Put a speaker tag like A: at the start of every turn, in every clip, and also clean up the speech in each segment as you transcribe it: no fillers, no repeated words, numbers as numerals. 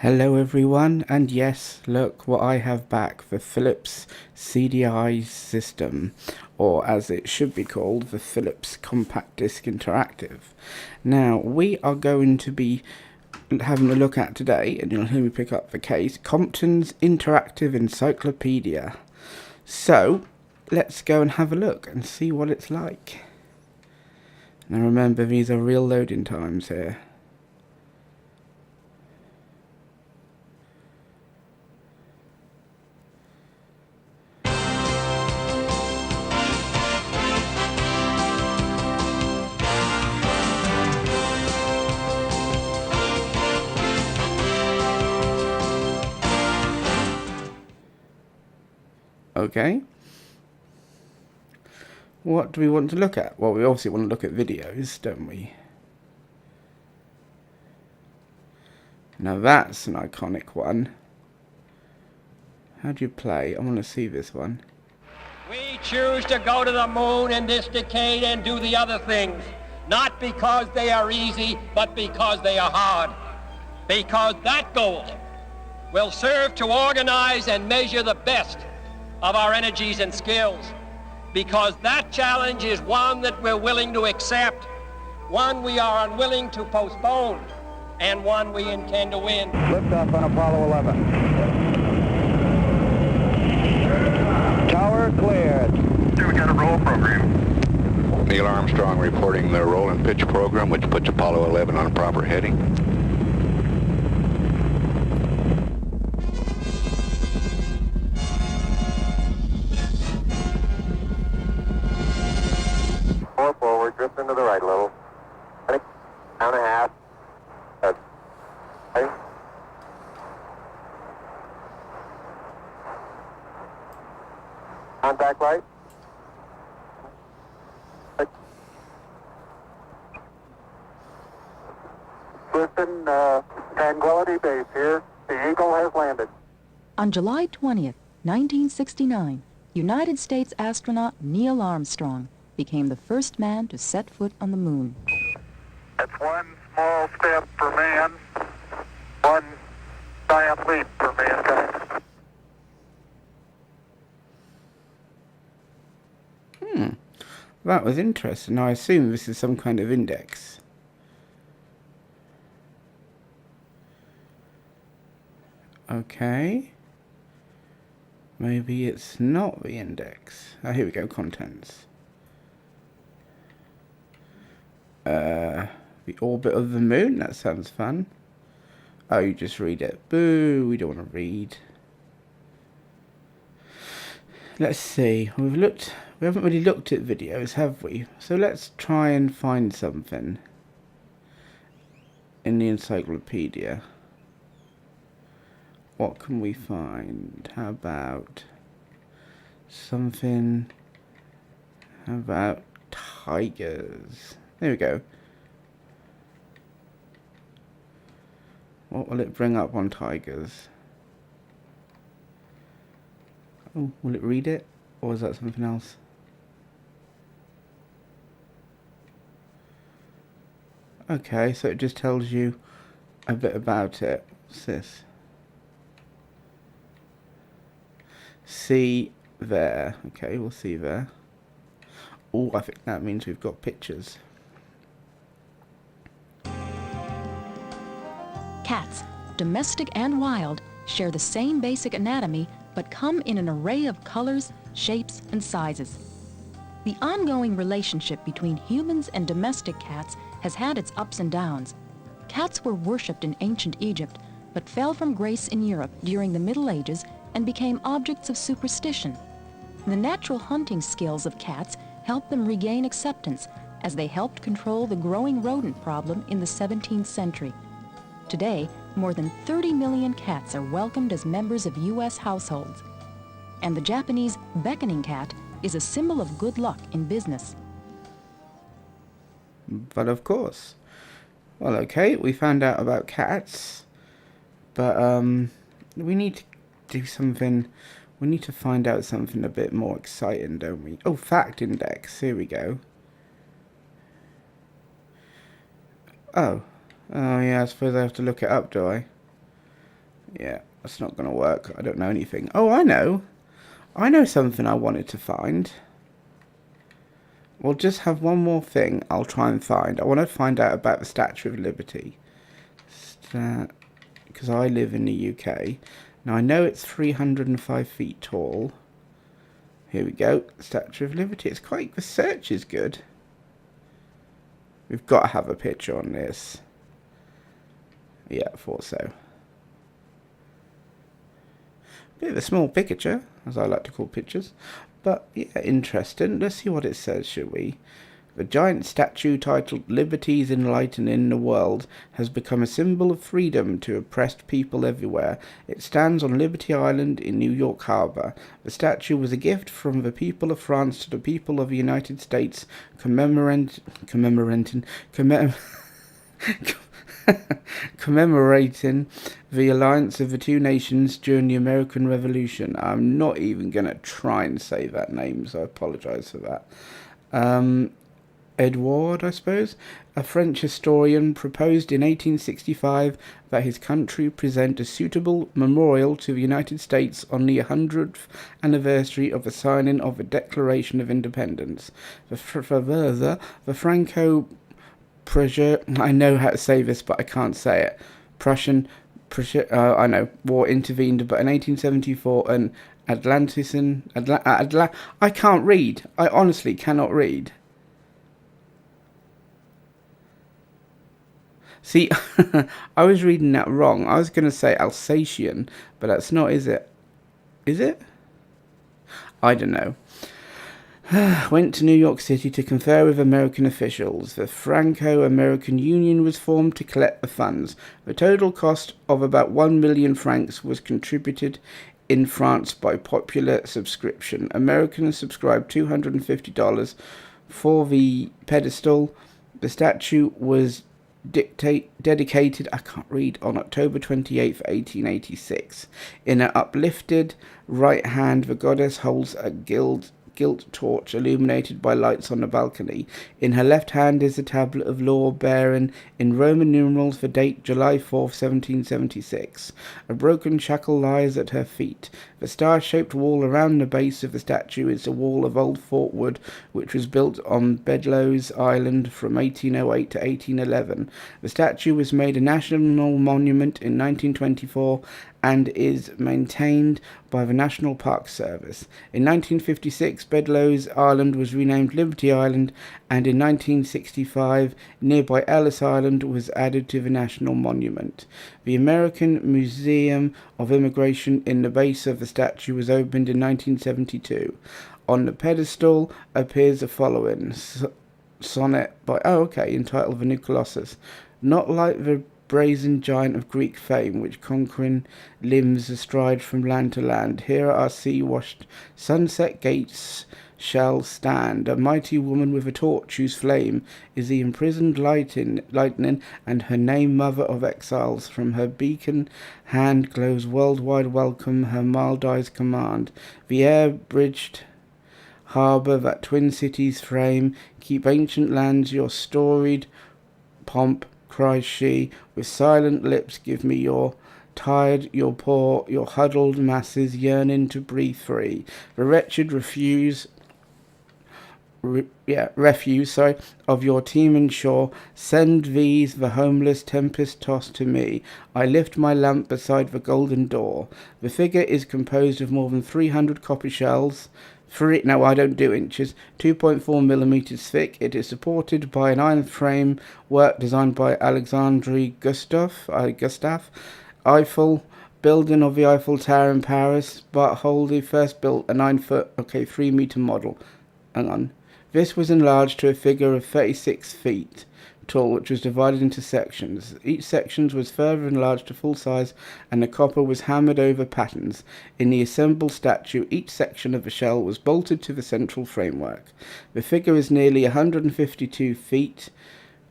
A: Hello everyone, and yes, look what I have back, the Philips CDI system, or as it should be called, the Philips Compact Disc Interactive. Now, we are going to be having a look at today, and you'll hear me pick up the case, Compton's Interactive Encyclopedia. So, let's go and have a look and see what it's like. Now remember, these are real loading times here. Okay. What do we want to look at? Well, we obviously want to look at videos, don't we? Now that's an iconic one. How do you play? I want to see this one.
B: We choose to go to the moon in this decade and do the other things, not because they are easy, but because they are hard. Because that goal will serve to organize and measure the best of our energies and skills. Because that challenge is one that we're willing to accept, one we are unwilling to postpone, and one we intend to win.
C: Liftoff on Apollo 11. Tower cleared.
D: We got a roll program.
E: Neil Armstrong reporting the roll and pitch program, which puts Apollo 11 on proper heading.
D: Four forward, drift into the right a little. Down and a half. Okay. Contact light. Listen, Tranquility Base here. The Eagle has landed.
F: On July 20th, 1969, United States astronaut Neil Armstrong became the first man to set foot on the moon.
D: That's one small step for man, one giant leap for mankind.
A: That was interesting. Now I assume this is some kind of index. Okay. Maybe it's not the index. Oh, here we go, contents. The orbit of the moon, that sounds fun. Oh, you just read it. Boo, we don't want to read. Let's see, we haven't really looked at videos, have we? So let's try and find something in the encyclopedia. What can we find? How about something? How about tigers? There we go. What will it bring up on tigers? Oh, will it read it? Or is that something else? Okay, so it just tells you a bit about it. What's this? See there. Okay, we'll see there. Oh, I think that means we've got pictures.
F: Cats, domestic and wild, share the same basic anatomy but come in an array of colors, shapes, and sizes. The ongoing relationship between humans and domestic cats has had its ups and downs. Cats were worshipped in ancient Egypt but fell from grace in Europe during the Middle Ages and became objects of superstition. The natural hunting skills of cats helped them regain acceptance as they helped control the growing rodent problem in the 17th century. Today, more than 30 million cats are welcomed as members of U.S. households. And the Japanese beckoning cat is a symbol of good luck in business.
A: But of course. Well, okay, we found out about cats. But, we need to do something. We need to find out something a bit more exciting, don't we? Oh, fact index. Here we go. Oh. Oh, yeah, I suppose I have to look it up, do I? Yeah, that's not going to work. I don't know anything. Oh, I know. I know something I wanted to find. We'll just have one more thing I'll try and find. I want to find out about the Statue of Liberty. Because I live in the UK. Now, I know it's 305 feet tall. Here we go. Statue of Liberty. It's quite... The search is good. We've got to have a picture on this. Yeah, I thought so. Bit of a small picture, as I like to call pictures. But, yeah, interesting. Let's see what it says, shall we? The giant statue titled Liberties Enlightening the World has become a symbol of freedom to oppressed people everywhere. It stands on Liberty Island in New York Harbor. The statue was a gift from the people of France to the people of the United States, commemorating the alliance of the two nations during the American Revolution. I'm not even going to try and say that name, so I apologise for that. Edouard, I suppose, a French historian, proposed in 1865 that his country present a suitable memorial to the United States on the 100th anniversary of the signing of the Declaration of Independence. The Franco I know how to say this, but I can't say it. I know, war intervened, but in 1874, an I can't read. I honestly cannot read. See, I was reading that wrong. I was going to say Alsatian, but that's not, is it? Is it? I don't know. Went to New York City to confer with American officials. The Franco-American Union was formed to collect the funds. The total cost of about 1 million francs was contributed in France by popular subscription. Americans subscribed $250 for the pedestal. The statue was dedicated, I can't read, on October 28th, 1886. In her uplifted right hand, the goddess holds a gilt torch illuminated by lights on the balcony. In her left hand is a tablet of law bearing in Roman numerals the date July 4th, 1776. A broken shackle lies at her feet. The star-shaped wall around the base of the statue is the wall of old Fort Wood, which was built on Bedloes Island from 1808 to 1811. The statue was made a national monument in 1924 and is maintained by the National Park Service. In 1956, Bedloes Island was renamed Liberty Island, and in 1965, nearby Ellis Island was added to the national monument. The American Museum of Immigration in the base of the statue was opened in 1972. On the pedestal appears the following sonnet by, entitled The New Colossus. Not like the brazen giant of Greek fame, which conquering limbs astride from land to land. Here our sea-washed sunset gates shall stand, a mighty woman with a torch whose flame is the imprisoned lightning, and her name mother of exiles. From her beacon hand glows worldwide welcome, her mild eyes command. The air-bridged harbour that twin cities frame, keep ancient lands your storied pomp, cries she, with silent lips give me your tired, your poor, your huddled masses yearning to breathe free. The wretched refuse of your teeming shore, send these, the homeless, tempest-tossed to me. I lift my lamp beside the golden door. The figure is composed of more than 300 copper shells, now I don't do inches, 2.4 millimeters thick. It is supported by an iron frame work designed by Alexandre Gustave, Eiffel, building of the Eiffel Tower in Paris, but Holdy first built a 3-meter model. Hang on. This was enlarged to a figure of 36 feet tall, which was divided into sections. Each section was further enlarged to full size, and the copper was hammered over patterns. In the assembled statue, each section of the shell was bolted to the central framework. The figure is nearly 152 feet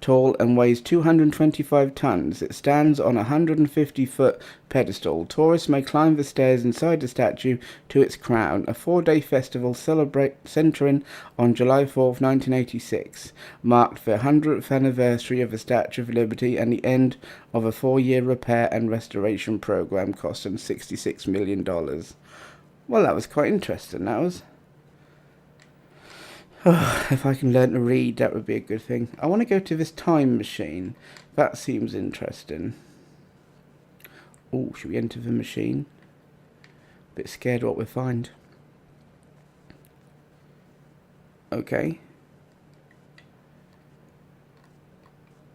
A: tall and weighs 225 tons. It stands on a 150-foot pedestal. Tourists may climb the stairs inside the statue to its crown. A 4-day festival centering on July 4th, 1986, marked the 100th anniversary of the Statue of Liberty and the end of a 4-year repair and restoration program costing $66 million. Well, that was quite interesting, that was. Oh, if I can learn to read, that would be a good thing. I want to go to this time machine. That seems interesting. Oh, should we enter the machine? Bit scared what we'll find. Okay.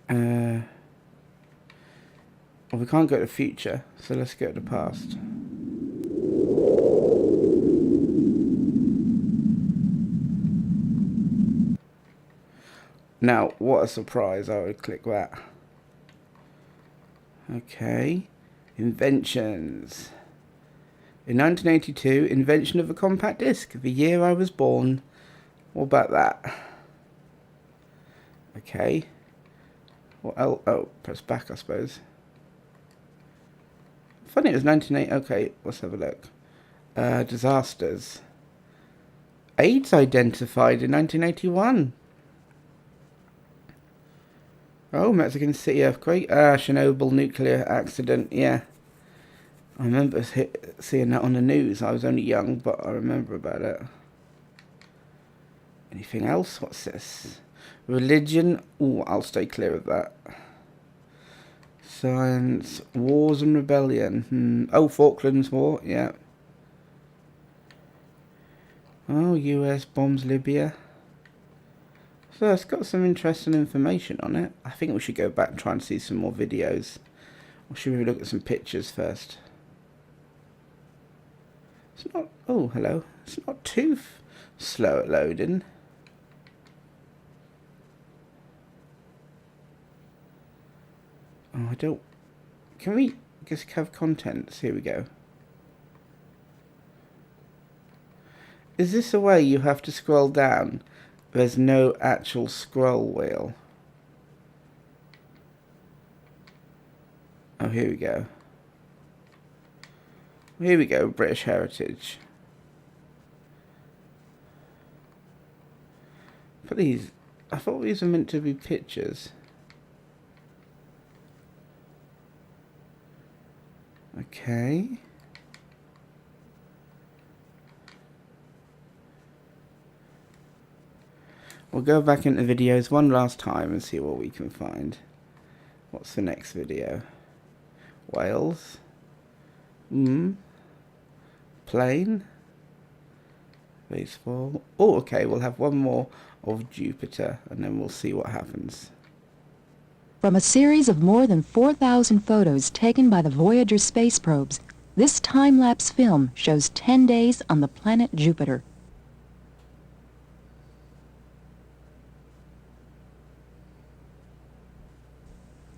A: Well, we can't go to the future, so let's go to the past. Now, what a surprise, I would click that. Okay. Inventions. In 1982, invention of a compact disc, the year I was born. What about that? Okay. What else? Oh, press back, I suppose. Funny, it was 1980. Okay, let's have a look. Disasters. AIDS identified in 1981. Oh, Mexican City earthquake. Chernobyl nuclear accident. Yeah. I remember seeing that on the news. I was only young, but I remember about it. Anything else? What's this? Religion. Oh, I'll stay clear of that. Science. Wars and rebellion. Oh, Falklands War. Yeah. Oh, US bombs Libya. So it's got some interesting information on it. I think we should go back and try and see some more videos. Or should we look at some pictures first? It's not... Oh, hello. It's not too slow at loading. Oh, I don't... Can we just have contents? Here we go. Is this a way you have to scroll down? There's no actual scroll wheel. Oh, here we go. Here we go, British Heritage. But these, I thought these were meant to be pictures. Okay. We'll go back into videos one last time and see what we can find. What's the next video? Wales. Plane. Baseball. Oh, okay, we'll have one more of Jupiter and then we'll see what happens.
F: From a series of more than 4,000 photos taken by the Voyager space probes, this time-lapse film shows 10 days on the planet Jupiter.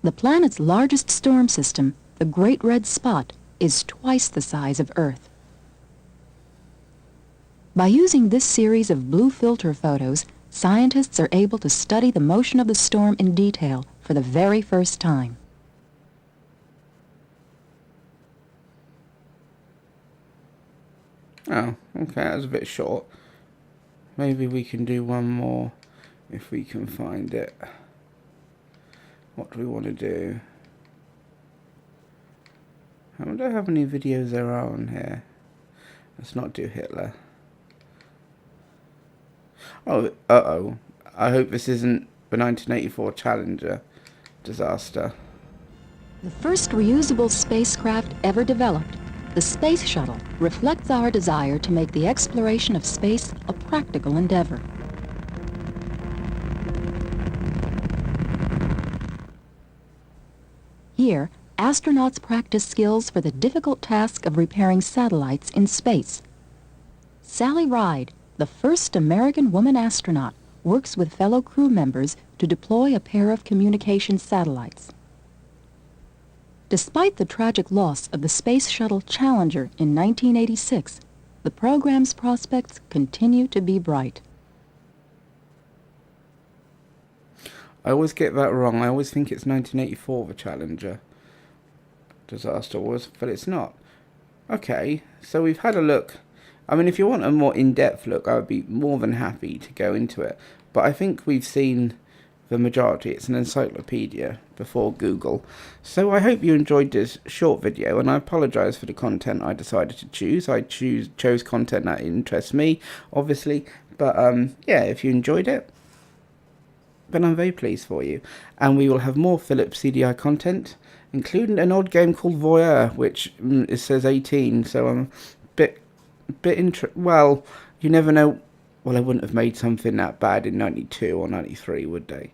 F: The planet's largest storm system, the Great Red Spot, is twice the size of Earth. By using this series of blue filter photos, scientists are able to study the motion of the storm in detail for the very first time.
A: Oh, okay, that was a bit short. Maybe we can do one more if we can find it. What do we want to do? I wonder how many videos there are on here. Let's not do Hitler. Oh, uh-oh. I hope this isn't the 1984 Challenger disaster.
F: The first reusable spacecraft ever developed, the Space Shuttle, reflects our desire to make the exploration of space a practical endeavor. Here, astronauts practice skills for the difficult task of repairing satellites in space. Sally Ride, the first American woman astronaut, works with fellow crew members to deploy a pair of communication satellites. Despite the tragic loss of the Space Shuttle Challenger in 1986, the program's prospects continue to be bright.
A: I always get that wrong. I always think it's 1984, the Challenger disaster was, but it's not. Okay, so we've had a look. I mean, if you want a more in-depth look, I would be more than happy to go into it. But I think we've seen the majority. It's an encyclopedia before Google. So I hope you enjoyed this short video, and I apologise for the content I decided to choose. I chose content that interests me, obviously. But yeah, if you enjoyed it, then I'm very pleased for you. And we will have more Philips CDI content, including an odd game called Voyeur, which it says 18, so I'm a bit well, you never know. Well, I wouldn't have made something that bad in 92 or 93, would they?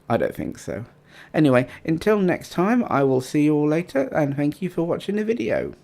A: I don't think so. Anyway, until next time, I will see you all later, and thank you for watching the video.